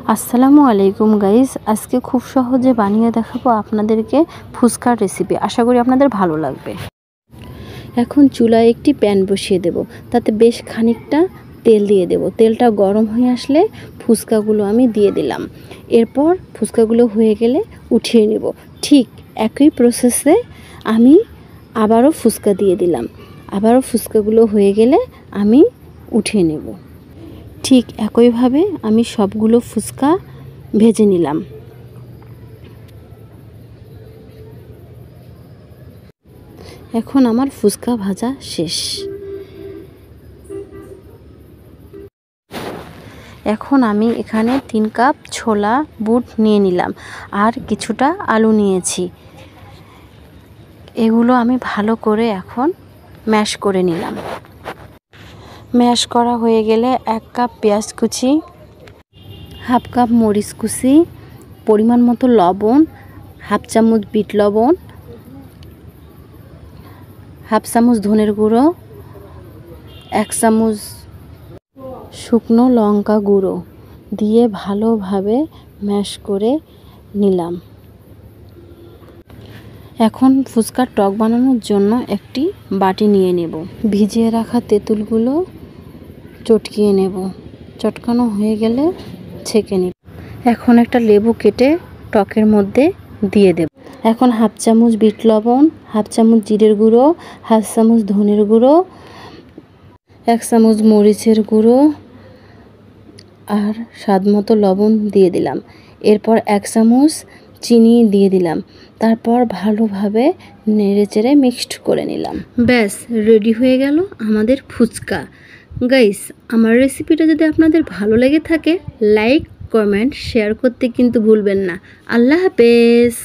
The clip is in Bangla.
আসসালামু আলাইকুম গাইস, আজকে খুব সহজে বানিয়ে দেখাবো আপনাদেরকে ফুচকার রেসিপি। আশা করি আপনাদের ভালো লাগবে। এখন চুলায় একটি প্যান বসিয়ে দেব, তাতে বেশ খানিকটা তেল দিয়ে দেব। তেলটা গরম হয়ে আসলে ফুচকাগুলো আমি দিয়ে দিলাম। এরপর ফুচকাগুলো হয়ে গেলে উঠিয়ে নেব। ঠিক একই প্রসেসে আমি আবারও ফুচকা দিয়ে দিলাম। আবারও ফুচকাগুলো হয়ে গেলে আমি উঠিয়ে নেব। ঠিক একইভাবে আমি সবগুলো ফুচকা ভেজে নিলাম। এখন আমার ফুচকা ভাজা শেষ। এখন আমি এখানে 3 কাপ ছোলা বুট নিয়ে নিলাম আর কিছুটা আলু নিয়েছি। এগুলো আমি ভালো করে এখন ম্যাশ করে নিলাম। ম্যাশ করা হয়ে গেলে 1 কাপ পেঁয়াজ কুচি, হাফ কাপ মরিচ কুচি, পরিমাণ মতো লবণ, হাফ চামচ বিট লবণ, হাফ চামচ ধনের গুঁড়ো, 1 চামচ শুকনো লঙ্কা গুঁড়ো দিয়ে ভালোভাবে ম্যাশ করে নিলাম। এখন ফুচকার টক বানানোর জন্য একটি বাটি নিয়ে নেব। ভিজিয়ে রাখা তেঁতুলগুলো চটকিয়ে নেব। চটকানো হয়ে গেলে ছেঁকে নেব। এখন একটা লেবু কেটে টকের মধ্যে দিয়ে দেব। এখন হাফ চামচ বিট লবণ, হাফ চামচ জিরের গুঁড়ো, হাফ চামচ ধনের গুঁড়ো, 1 চামচ মরিচের গুঁড়ো আর স্বাদ মতো লবণ দিয়ে দিলাম। এরপর 1 চামচ চিনি দিয়ে দিলাম। তারপর ভালোভাবে নেড়েচেড়ে মিক্সড করে নিলাম। ব্যাস রেডি হয়ে গেল আমাদের ফুচকা। গাইস, আমার রেসিপিটা যদি আপনাদের ভালো লেগে থাকে লাইক, কমেন্ট, শেয়ার করতে কিন্তু ভুলবেন না। আল্লাহ হাফেজ।